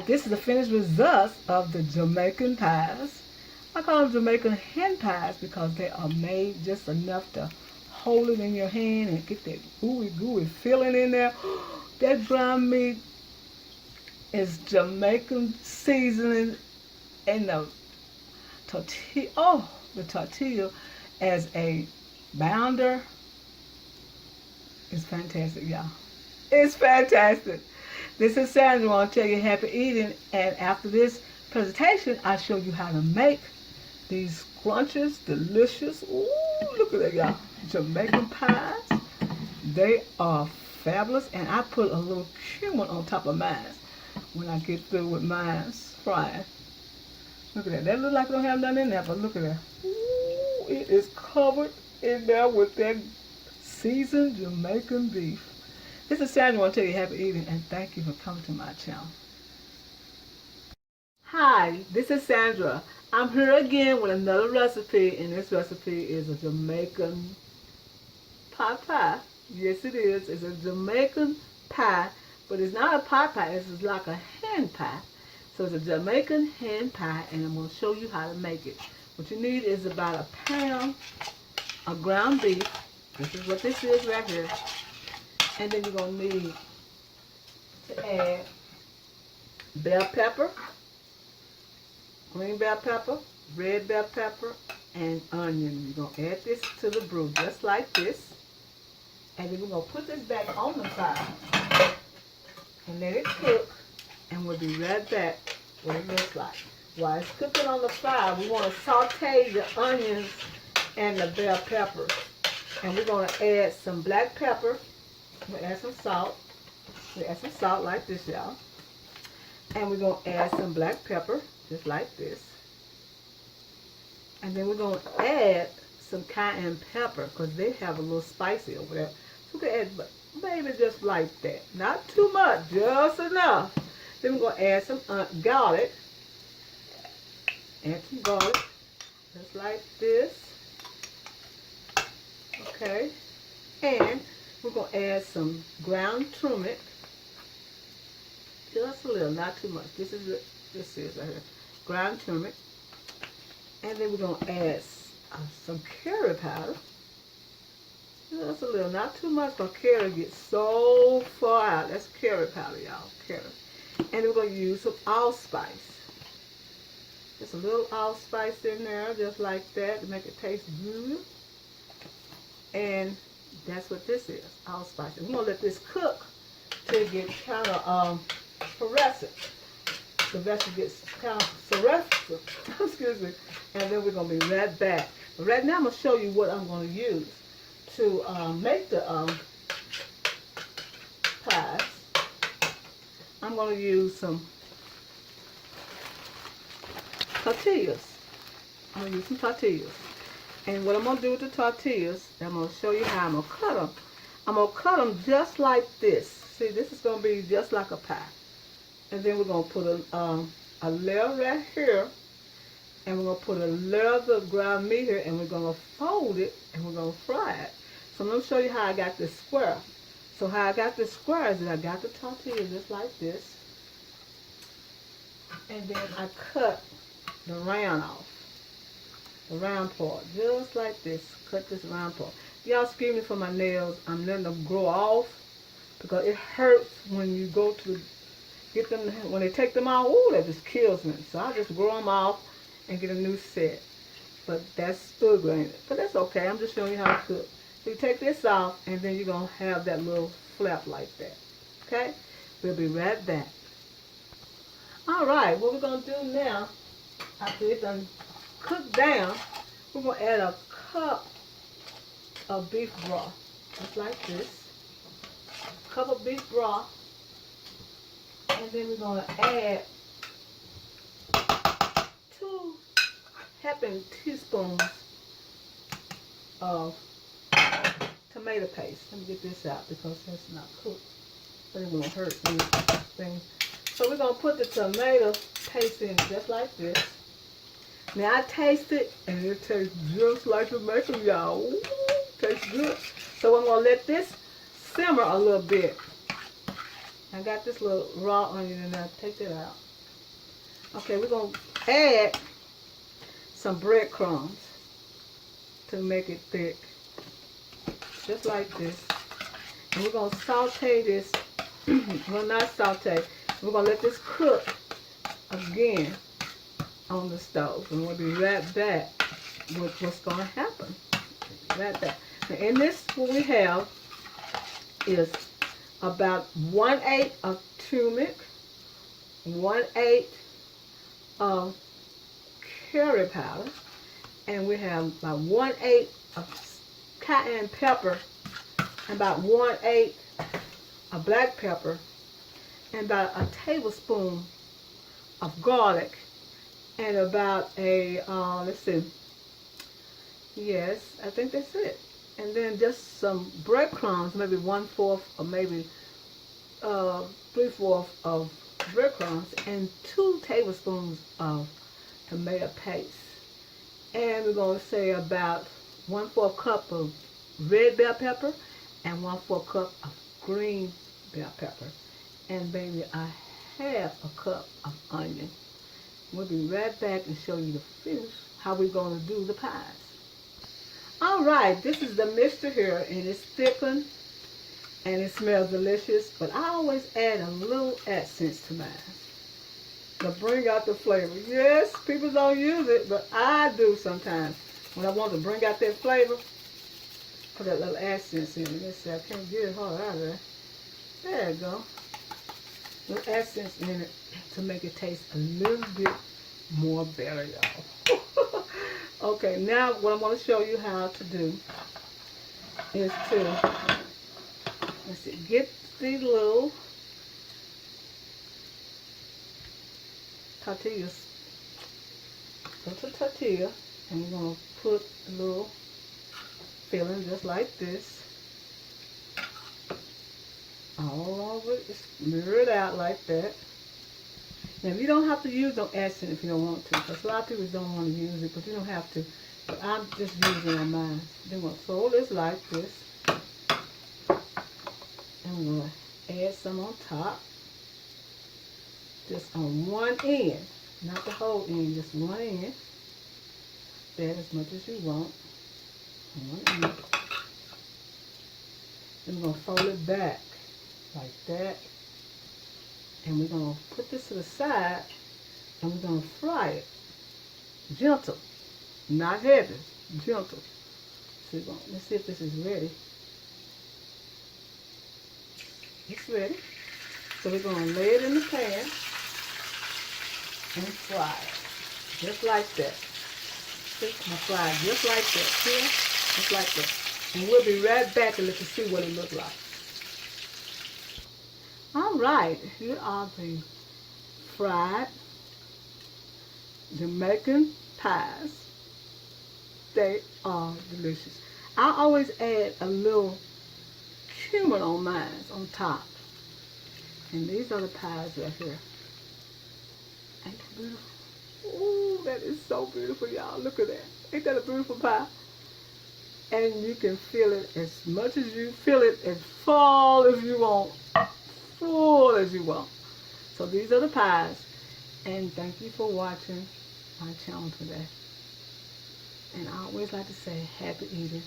This is the finished results of the Jamaican pies. I call them Jamaican hen pies because they are made just enough to hold it in your hand and get that gooey, gooey feeling in there. That ground meat is Jamaican seasoning and the tortilla. Oh, the tortilla as a bounder is fantastic, y'all. It's fantastic. This is Sandra. I want to tell you happy eating. And after this presentation, I'll show you how to make these scrumptious, delicious, ooh, look at that, y'all, Jamaican pies. They are fabulous. And I put a little cumin on top of mine when I get through with mine frying. Look at that. That looks like it don't have nothing in there, but look at that. Ooh, it is covered in there with that seasoned Jamaican beef. This is Sandra. I want to tell you happy eating and thank you for coming to my channel. Hi, this is Sandra. I'm here again with another recipe, and this recipe is a Jamaican pot pie. Yes, it is. It's a Jamaican pie, but it's not a pot pie. It's like a hen pie. So it's a Jamaican hen pie, and I'm going to show you how to make it. What you need is about a pound of ground beef. This is what this is right here. And then you're going to need to add bell pepper, green bell pepper, red bell pepper, and onion. You're going to add this to the brew just like this. And then we're going to put this back on the fire and let it cook. And we'll be right back what it looks like. While it's cooking on the fire, we want to saute the onions and the bell peppers. And we're going to add some black pepper. We'll add some salt. We'll add some salt like this, y'all. And we're going to add some black pepper, just like this. And then we're going to add some cayenne pepper, because they have a little spicy over there. So we can add maybe just like that. Not too much, just enough. Then we're going to add some garlic. Add some garlic, just like this. Okay. And we're going to add some ground turmeric. Just a little, not too much. This is right here. Ground turmeric. And then we're going to add some curry powder. Just a little, not too much, but curry gets so far out. That's curry powder, y'all. Curry. And then we're going to use some allspice. Just a little allspice in there, just like that, to make it taste good. And that's what this is, allspice. And we're going to let this cook till it gets kind of fluorescent. The vegetable gets kind of fluorescent. Excuse me. And then we're going to be right back. But right now I'm going to show you what I'm going to use to make the pies. I'm going to use some tortillas. I'm going to use some tortillas. And what I'm going to do with the tortillas, I'm going to show you how I'm going to cut them. I'm going to cut them just like this. See, this is going to be just like a pie. And then we're going to put a layer right here. And we're going to put a layer of the ground meat here. And we're going to fold it. And we're going to fry it. So I'm going to show you how I got this square. So how I got this square is that I got the tortilla just like this. And then I cut the round off. The round part. Just like this. Cut this round part. Y'all excuse me for my nails. I'm letting them grow off. Because it hurts when you go to get them. When they take them off, ooh, that just kills me. So I just grow them off and get a new set. But that's ugly, ain't it? But that's okay. I'm just showing you how to cook. So you take this off, and then you're going to have that little flap like that. Okay? We'll be right back. Alright, what we're going to do now, after it's done cooked down, we're going to add a cup of beef broth. Just like this. A cup of beef broth. And then we're going to add 2 helping teaspoons of tomato paste. Let me get this out because it's not cooked. But it won't hurt these things. So we're going to put the tomato paste in just like this. Now I taste it and it tastes just like Jamaican, y'all. Ooh, tastes good. So I'm going to let this simmer a little bit. I got this little raw onion in there. Take that out. Okay, we're going to add some breadcrumbs to make it thick. Just like this. And we're going to saute this. Well, not saute. We're going to let this cook again on the stove. And we'll be right back with what's going to happen. Right back. Now in this, what we have is about 1/8 of turmeric, 1/8 of curry powder, and we have about 1/8 of cayenne pepper, and about 1/8 of black pepper, and about a tablespoon of garlic, and about a, let's see, yes, I think that's it. And then just some breadcrumbs, maybe 1/4 or maybe 3/4 of breadcrumbs, and 2 tablespoons of tomato paste. And we're going to say about 1/4 cup of red bell pepper and 1/4 cup of green bell pepper, and maybe a half a cup of onion. We'll be right back and show you the finish, how we're going to do the pies. Alright, this is the mixture here, and it's thickened and it smells delicious, but I always add a little essence to mine to bring out the flavor. Yes, people don't use it, but I do sometimes. When I want to bring out that flavor, put that little essence in it. Let's see, I can't get it hard out of there. There you go. Little essence in it to make it taste a little bit more better, y'all. Okay, now what I want to show you how to do is to, let's see, get the little tortillas. Go to tortilla, and we're going to put a little filling just like this all over it. Smear it out like that. Now, you don't have to use no essence if you don't want to, because a lot of people don't want to use it, but you don't have to. But I'm just using on mine. Then we'll fold this like this, and we're going to add some on top, just on one end, not the whole end, just one end. Add as much as you want on one end. Then we're going to fold it back like that. And we're going to put this to the side, and we're going to fry it. Gentle, not heavy, gentle. So let's see if this is ready. It's ready. So we're going to lay it in the pan and fry it. Just like that. See, I'm going to fry it just like that. Here, just like that. And we'll be right back and let you see what it looks like. Alright, here are the fried Jamaican pies. They are delicious. I always add a little cumin on mine, on top. And these are the pies right here. Ain't that beautiful? Ooh, that is so beautiful, y'all. Look at that. Ain't that a beautiful pie? And you can feel it as much as you feel it, as full as you want. Full as you want. So these are the pies, and thank you for watching my channel today. And I always like to say happy eating.